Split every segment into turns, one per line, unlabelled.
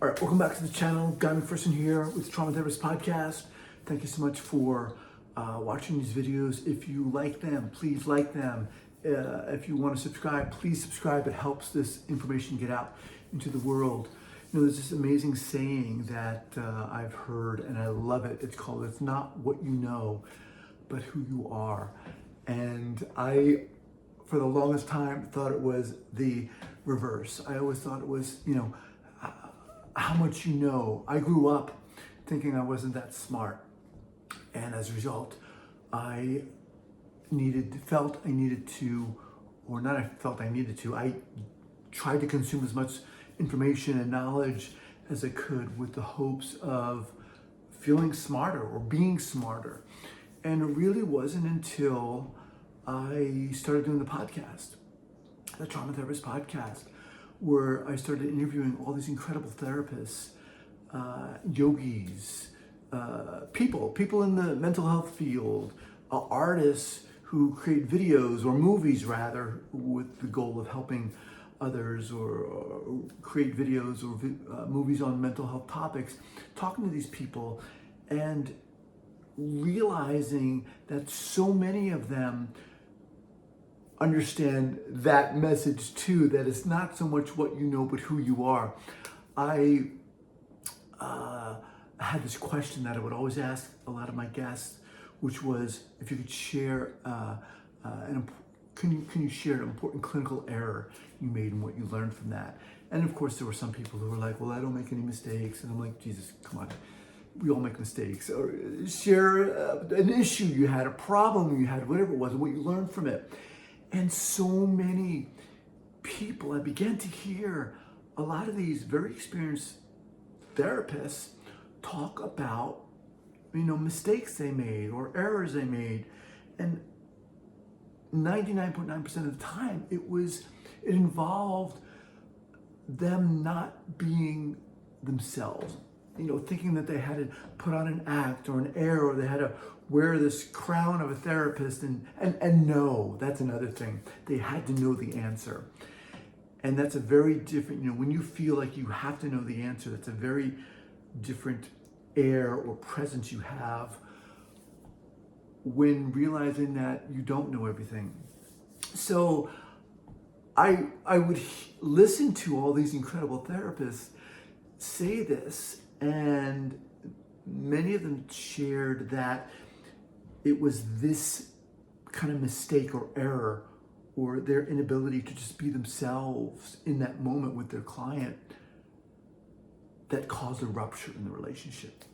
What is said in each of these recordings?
All right, welcome back to the channel. Guy McPherson here with Trauma Therapist Podcast. Thank you so much for watching these videos. If you like them, please like them. If you want to subscribe, please subscribe. It helps this information get out into the world. You know, there's this amazing saying that I've heard, and I love it. It's called, "It's not what you know, but who you are." And I, for the longest time, thought it was the reverse. I always thought it was, how much you know. I grew up thinking I wasn't that smart. And as a result, I felt I needed to, I tried to consume as much information and knowledge as I could with the hopes of feeling smarter or being smarter. And it really wasn't until I started doing the podcast, the Trauma Therapist Podcast, where I started interviewing all these incredible therapists, yogis, people in the mental health field, artists who create videos or movies rather with the goal of helping others, or create videos or movies on mental health topics, talking to these people and realizing that so many of them understand that message too, that it's not so much what you know, but who you are. I had this question that I would always ask a lot of my guests, which was, if you could share, can you share an important clinical error you made and what you learned from that? And of course, there were some people who were like, well, I don't make any mistakes. And I'm like, Jesus, come on. We all make mistakes. Or share an issue you had, a problem you had, whatever it was, and what you learned from it. And so many people, I began to hear a lot of these very experienced therapists talk about, mistakes they made or errors they made. And 99.9% of the time, it involved them not being themselves. Thinking that they had to put on an act or an air, or they had to wear this crown of a therapist, and no, that's another thing. They had to know the answer. And that's a very different, when you feel like you have to know the answer, that's a very different air or presence you have when realizing that you don't know everything. So I would listen to all these incredible therapists say this, and many of them shared that it was this kind of mistake or error, or their inability to just be themselves in that moment with their client, that caused a rupture in the relationship.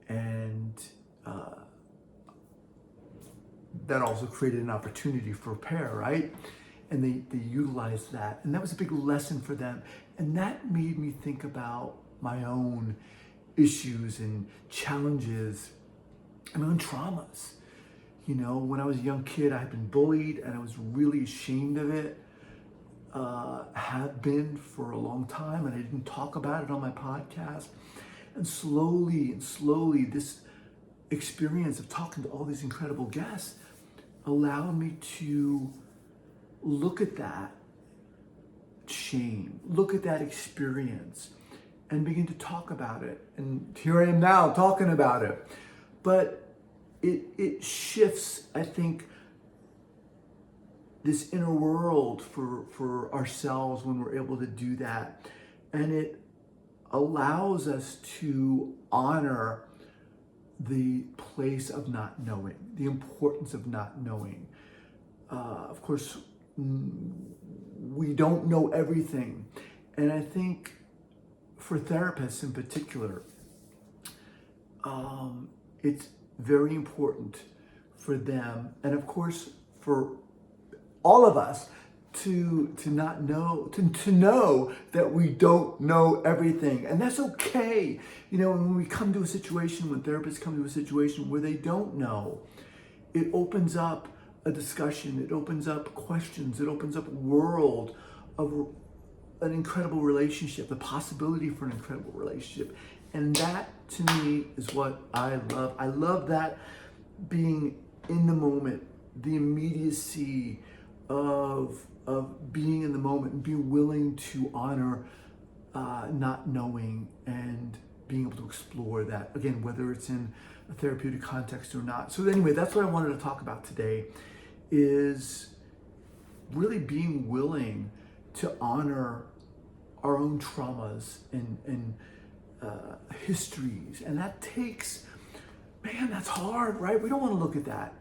And that also created an opportunity for repair, right? And they utilized that. And that was a big lesson for them. And that made me think about my own issues and challenges and my own traumas. When I was a young kid, I had been bullied and I was really ashamed of it. Have been for a long time, and I didn't talk about it on my podcast. And slowly, this experience of talking to all these incredible guests allowed me to look at that shame, look at that experience, and begin to talk about it. And here I am now talking about it. But it shifts, I think, this inner world for ourselves when we're able to do that. And it allows us to honor the place of not knowing, the importance of not knowing. Of course, we don't know everything. And I think for therapists in particular, it's very important for them, and of course for all of us, to know that we don't know everything. And that's okay. When we come to a situation, when therapists come to a situation where they don't know, it opens up a discussion, it opens up questions, it opens up a world of an incredible relationship, the possibility for an incredible relationship. And that, to me, is what I love. I love that, being in the moment, the immediacy of being in the moment and being willing to honor not knowing and being able to explore that, again, whether it's in a therapeutic context or not. So anyway, that's what I wanted to talk about today, is really being willing to honor our own traumas and histories. And that takes, man, that's hard, right? We don't want to look at that.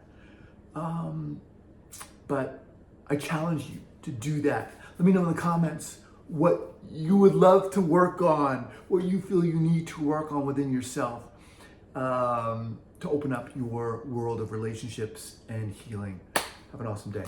But I challenge you to do that. Let me know in the comments what you would love to work on, what you feel you need to work on within yourself to open up your world of relationships and healing. Have an awesome day.